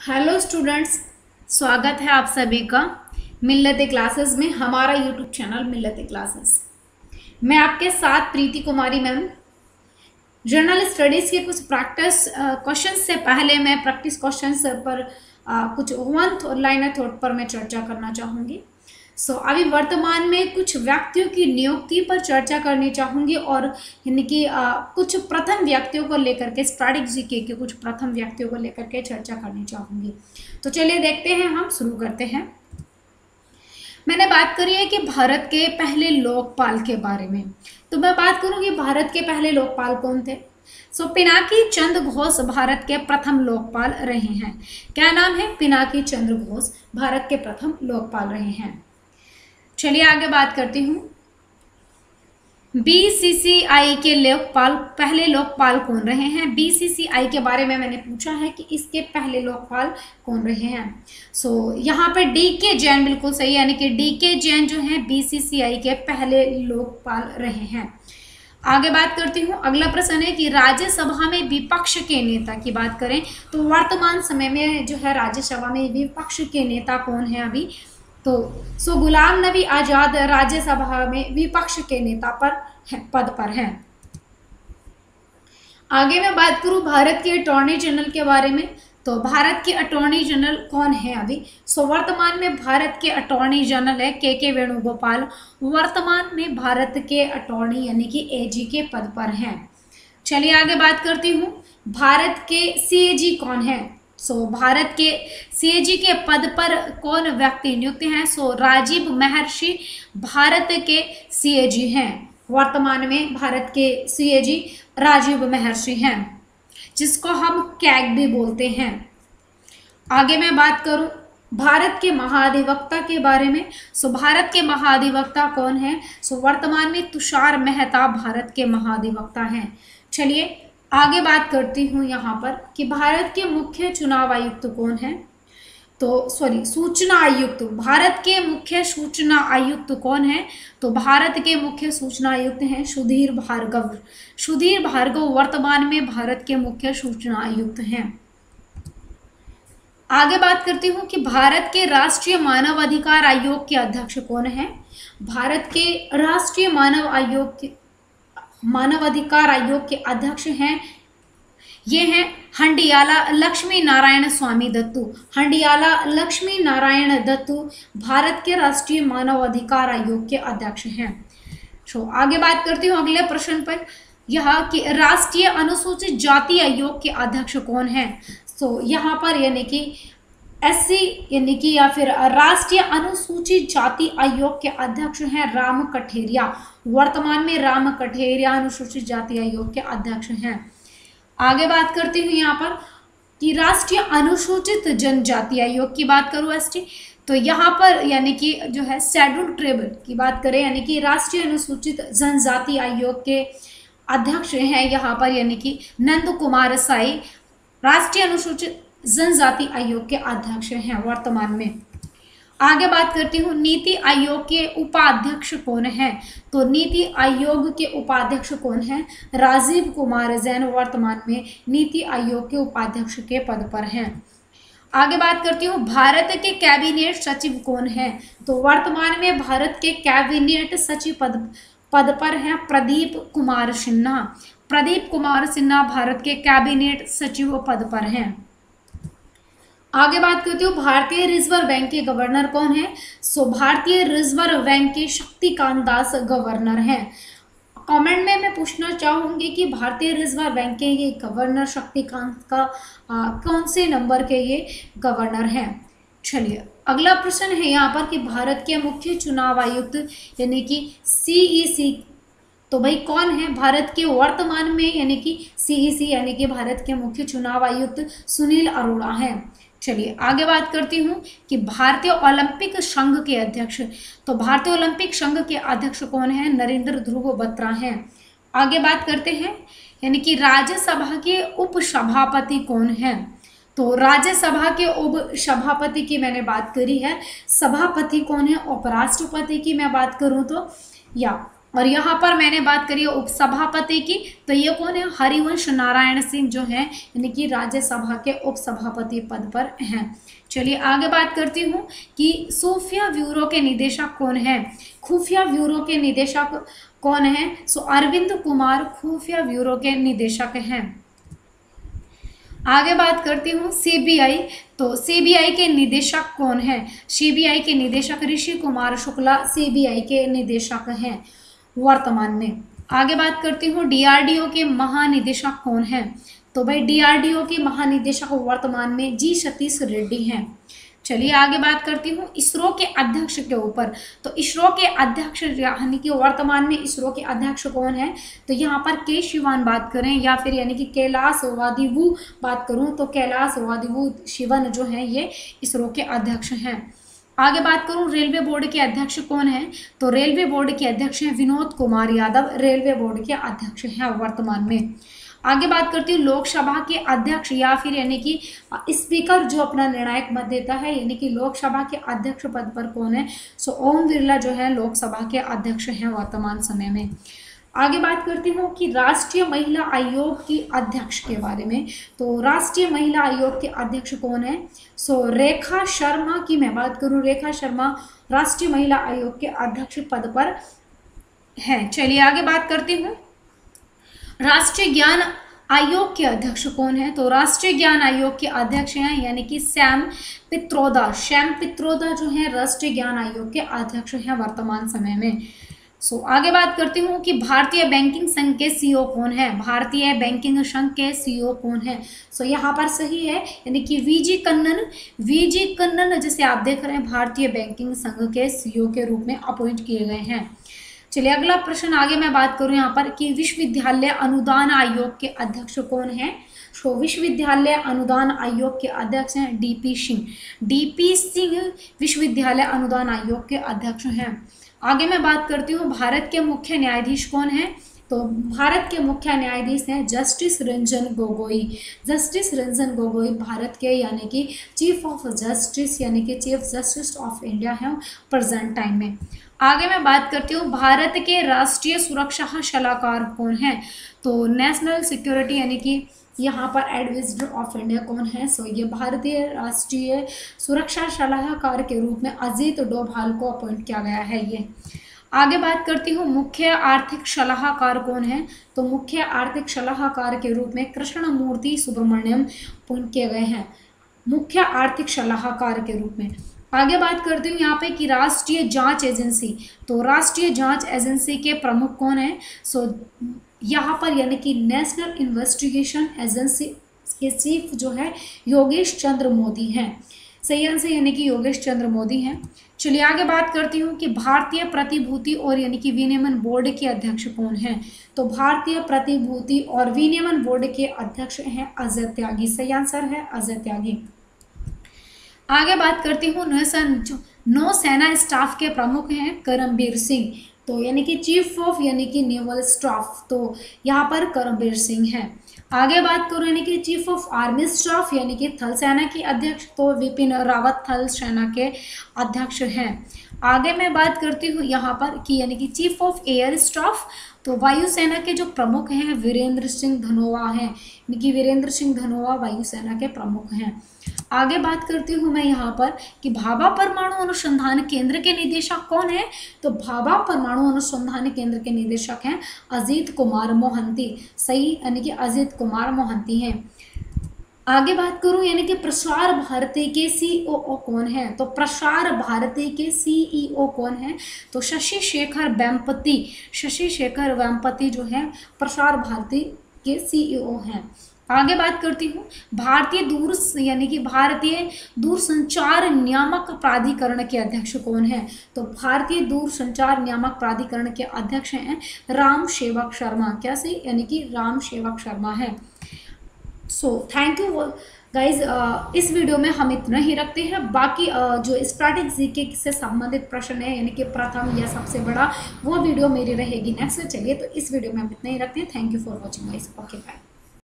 Hello students, स्वागत है आप सभी का मिल्लत क्लासेस में। हमारा यूट्यूब चैनल मिल्लत क्लासेस। मैं आपके साथ प्रीति कुमारी मैम। जनरल स्टडीज़ के कुछ प्रैक्टिस क्वेश्चन से पहले मैं प्रैक्टिस क्वेश्चंस पर कुछ वन लाइनर थॉट पर मैं चर्चा करना चाहूँगी। अभी वर्तमान में कुछ व्यक्तियों की नियुक्ति पर चर्चा करनी चाहूँगी और यानी कि कुछ प्रथम व्यक्तियों को लेकर के स्टैटिक जीके के कुछ प्रथम व्यक्तियों को लेकर के चर्चा करनी चाहूँगी। तो चलिए देखते हैं, हम शुरू करते हैं। मैंने बात करी है कि भारत के पहले लोकपाल के बारे में। तो मैं बात करूँगी भारत के पहले लोकपाल कौन थे। पिनाकी चंद्र घोष भारत के प्रथम लोकपाल रहे हैं। क्या नाम है? पिनाकी चंद्र घोष भारत के प्रथम लोकपाल रहे हैं। चलिए आगे बात करती हूँ। बीसीसीआई के लोकपाल, पहले लोकपाल कौन रहे हैं? बीसीसीआई के बारे में मैंने पूछा है कि इसके पहले लोकपाल कौन रहे हैं। यहाँ पे डीके जैन बिल्कुल सही, यानी कि डीके जैन जो है बीसीसीआई के पहले लोकपाल रहे हैं। आगे बात करती हूँ। अगला प्रश्न है कि राज्यसभा में विपक्ष के नेता की बात करें तो वर्तमान समय में जो है राज्यसभा में विपक्ष के नेता कौन है अभी? तो गुलाम नबी आजाद राज्यसभा में विपक्ष के नेता पद पर हैं। आगे मैं बात करूं भारत के अटॉर्नी जनरल के बारे में। तो भारत के अटॉर्नी जनरल कौन है अभी? वर्तमान में भारत के अटॉर्नी जनरल है के वेणुगोपाल। वर्तमान में भारत के अटॉर्नी यानी कि एजी के पद पर हैं। चलिए आगे बात करती हूँ। भारत के सीएजी कौन है? भारत के सीएजी के पद पर कौन व्यक्ति नियुक्त हैं? राजीव महर्षि भारत के सीएजी हैं। वर्तमान में भारत के सीएजी राजीव महर्षि हैं, जिसको हम कैग भी बोलते हैं। आगे मैं बात करूं भारत के महाधिवक्ता के बारे में। भारत के महाधिवक्ता कौन है? वर्तमान में तुषार मेहता भारत के महाधिवक्ता हैं। चलिए आगे बात करती हूँ यहाँ पर कि भारत के मुख्य चुनाव आयुक्त कौन है? सूचना आयुक्त। भारत के मुख्य सूचना आयुक्त कौन है? तो भारत के मुख्य सूचना आयुक्त हैं सुधीर भार्गव। सुधीर भार्गव वर्तमान में भारत के मुख्य सूचना आयुक्त हैं। आगे बात करती हूँ कि भारत के राष्ट्रीय मानव अधिकार आयोग के अध्यक्ष कौन है? भारत के राष्ट्रीय मानव अधिकार आयोग के अध्यक्ष हैं, ये हैं हंडियाला लक्ष्मी नारायण स्वामी दत्तू। हंडियाला लक्ष्मी नारायण दत्तू भारत के राष्ट्रीय मानव अधिकार आयोग के अध्यक्ष हैं। आगे बात करती हूँ अगले प्रश्न पर, यह कि राष्ट्रीय अनुसूचित जाति आयोग के अध्यक्ष कौन है? यहाँ पर यानी कि एससी यानी कि या फिर राष्ट्रीय अनुसूचित जाति आयोग के अध्यक्ष हैं राम कठेरिया। वर्तमान में राम कठेरिया अनुसूचित जाति आयोग के अध्यक्ष हैं। आगे बात करती हूँ यहाँ पर कि राष्ट्रीय अनुसूचित जनजाति आयोग की बात करूँ एसटी, तो यहाँ पर यानी कि जो है शेड्यूल्ड ट्राइब की बात करें यानी कि राष्ट्रीय अनुसूचित जनजाति आयोग के अध्यक्ष हैं यहाँ पर यानी कि नंद कुमार साई राष्ट्रीय अनुसूचित जनजाति आयोग के अध्यक्ष हैं वर्तमान में। आगे बात करती हूँ नीति आयोग के उपाध्यक्ष कौन है? तो नीति आयोग के उपाध्यक्ष कौन है? राजीव कुमार जैन वर्तमान में नीति आयोग के उपाध्यक्ष के पद पर हैं। आगे बात करती हूँ भारत के कैबिनेट सचिव कौन है? तो वर्तमान में भारत के कैबिनेट सचिव पद पर हैं प्रदीप कुमार सिन्हा। प्रदीप कुमार सिन्हा भारत के कैबिनेट सचिव पद पर हैं। आगे बात करती हूँ भारतीय रिजर्व बैंक के गवर्नर कौन है? भारतीय रिजर्व बैंक के शक्तिकांत दास गवर्नर हैं। कमेंट में मैं पूछना चाहूँगी कि भारतीय रिजर्व बैंक के ये गवर्नर शक्तिकांत का कौन से नंबर के ये गवर्नर हैं। चलिए अगला प्रश्न है यहाँ पर कि भारत के मुख्य चुनाव आयुक्त यानी कि सीईसी तो भाई कौन है? भारत के वर्तमान में यानी कि सीईसी यानी कि भारत के मुख्य चुनाव आयुक्त सुनील अरोड़ा हैं। चलिए आगे बात करती हूँ कि भारतीय ओलंपिक संघ के अध्यक्ष, तो भारतीय ओलंपिक संघ के अध्यक्ष कौन है? नरेंद्र ध्रुव बत्रा हैं। आगे बात करते हैं यानी कि राज्यसभा के उपसभापति कौन है? तो राज्यसभा के उपसभापति की मैंने बात करी है। सभापति कौन है? उपराष्ट्रपति की मैं बात करूँ तो या और यहाँ पर मैंने बात करी है उपसभापति की, तो ये कौन है, हरिवंश नारायण सिंह जो है यानी कि राज्यसभा के उपसभापति पद पर हैं। चलिए आगे बात करती हूँ कि खुफिया ब्यूरो के निदेशक कौन है। खुफिया ब्यूरो के निदेशक कौन है, सो अरविंद कुमार खुफिया ब्यूरो के निदेशक हैं। आगे बात करती हूँ सीबीआई, तो सीबीआई के निदेशक कौन है, सीबीआई के निदेशक ऋषि कुमार शुक्ला सीबीआई के निदेशक हैं वर्तमान में। आगे बात करती हूँ डीआरडीओ के महानिदेशक कौन है, तो भाई डीआरडीओ के महानिदेशक वर्तमान में जी सतीश रेड्डी हैं। चलिए आगे बात करती हूँ इसरो के अध्यक्ष के ऊपर, तो इसरो के अध्यक्ष यानी कि वर्तमान में इसरो के अध्यक्ष कौन है, तो यहाँ पर के शिवन बात करें या फिर यानी कि कैलाश वादिवू बात करूँ तो कैलाश वादिवू शिवन जो है ये इसरो के अध्यक्ष हैं। आगे बात करूं रेलवे बोर्ड के अध्यक्ष कौन है, तो रेलवे बोर्ड के अध्यक्ष हैं विनोद कुमार यादव, रेलवे बोर्ड के अध्यक्ष हैं वर्तमान में। आगे बात करती हूँ लोकसभा के अध्यक्ष या फिर यानी कि स्पीकर जो अपना निर्णायक मत देता है, यानी कि लोकसभा के अध्यक्ष पद पर कौन है, सो ओम बिरला जो है लोकसभा के अध्यक्ष हैं वर्तमान समय में। आगे बात करती हूँ कि राष्ट्रीय महिला आयोग की अध्यक्ष के बारे में, तो राष्ट्रीय महिला आयोग के अध्यक्ष कौन है, सो रेखा शर्मा की मैं बात करूँ, रेखा शर्मा राष्ट्रीय महिला आयोग के अध्यक्ष पद पर हैं। चलिए आगे बात करती हूँ राष्ट्रीय ज्ञान आयोग के अध्यक्ष कौन है, तो राष्ट्रीय ज्ञान आयोग के अध्यक्ष हैं यानी कि श्याम पित्रोदा, श्याम पित्रोदा जो है राष्ट्रीय ज्ञान आयोग के अध्यक्ष हैं वर्तमान समय में। सो आगे बात करती हूँ कि भारतीय बैंकिंग संघ के सीईओ कौन है, भारतीय बैंकिंग संघ के सीईओ कौन है, सो यहाँ पर सही है यानी कि वीजी कन्नन, वीजी कन्नन जैसे आप देख रहे हैं भारतीय बैंकिंग संघ के सीईओ के रूप में अपॉइंट किए गए हैं। चलिए अगला प्रश्न आगे मैं बात करूँ यहाँ पर कि विश्वविद्यालय अनुदान आयोग के अध्यक्ष कौन है, तो विश्वविद्यालय अनुदान आयोग के अध्यक्ष हैं डीपी सिंह, डीपी सिंह विश्वविद्यालय अनुदान आयोग के अध्यक्ष हैं। आगे मैं बात करती हूँ भारत के मुख्य न्यायाधीश कौन है, तो भारत के मुख्य न्यायाधीश हैं जस्टिस रंजन गोगोई, जस्टिस रंजन गोगोई भारत के यानी कि चीफ ऑफ जस्टिस यानी कि चीफ जस्टिस ऑफ इंडिया हैं प्रेजेंट टाइम में। आगे मैं बात करती हूँ भारत के राष्ट्रीय सुरक्षा सलाहकार कौन है, तो नेशनल सिक्योरिटी यानी कि यहाँ पर एडवाइजर ऑफ इंडिया कौन है, सो ये भारतीय राष्ट्रीय सुरक्षा सलाहकार के रूप में अजीत डोभाल को अपॉइंट किया गया है ये। आगे बात करती हूँ मुख्य आर्थिक सलाहकार कौन है, तो मुख्य आर्थिक सलाहकार के रूप में कृष्णमूर्ति सुब्रमण्यम अपॉइंट किए गए हैं मुख्य आर्थिक सलाहकार के रूप में। आगे बात करती हूँ यहाँ पे कि राष्ट्रीय जांच एजेंसी, तो राष्ट्रीय जांच एजेंसी के प्रमुख कौन है, सो यहाँ पर यानी कि नेशनल इन्वेस्टिगेशन एजेंसी के चीफ जो है योगेश चंद्र मोदी हैं, सही आंसर यानी कि योगेश चंद्र मोदी हैं। चलिए आगे बात करती हूँ कि भारतीय प्रतिभूति और यानी कि विनियमन बोर्ड के अध्यक्ष कौन हैं, तो भारतीय प्रतिभूति और विनियमन बोर्ड के अध्यक्ष हैं अजय त्यागी, सही आंसर है अजय त्यागी। आगे बात करती हूँ नौसेना स्टाफ के प्रमुख हैं करमबीर सिंह, तो यानी कि चीफ ऑफ यानी कि नेवल स्टाफ, तो यहाँ पर करमबीर सिंह हैं। आगे बात करूँ यानी कि चीफ ऑफ आर्मी स्टाफ यानी कि थल सेना के अध्यक्ष, तो विपिन रावत थल सेना के अध्यक्ष हैं। आगे मैं बात करती हूँ यहाँ पर कि यानी कि चीफ ऑफ एयर स्टाफ, तो वायुसेना के जो प्रमुख हैं वीरेंद्र सिंह धनोआ हैं, यानी कि वीरेंद्र सिंह धनोआ वायुसेना के प्रमुख हैं। आगे बात करती हूँ मैं यहाँ पर कि भाभा परमाणु अनुसंधान केंद्र के निदेशक कौन है, तो भाभा परमाणु अनुसंधान केंद्र के निदेशक हैं अजीत कुमार मोहंती, सही यानी कि अजीत कुमार मोहंती हैं। आगे बात करूं यानी कि प्रसार भारती के सीईओ कौन है, तो प्रसार भारती के सीईओ कौन है, तो शशि शेखर वेम्पति, शशि शेखर वेम्पति जो है प्रसार भारती के सीईओ हैं। आगे बात करती हूँ भारतीय यानी कि भारतीय दूरसंचार नियामक प्राधिकरण के अध्यक्ष कौन है, तो भारतीय दूरसंचार नियामक प्राधिकरण के अध्यक्ष हैं राम सेवक शर्मा, क्या सही यानी कि राम सेवक शर्मा है। सो थैंक यू गाइज, इस वीडियो में हम इतना ही रखते हैं। बाकी जो स्टैटिक जीके से संबंधित प्रश्न है यानी कि प्रथम या सबसे बड़ा, वो वीडियो मेरी रहेगी नेक्स्ट। चलिए तो इस वीडियो में हम इतना ही रखते हैं। Thank you for watching guys, okay bye.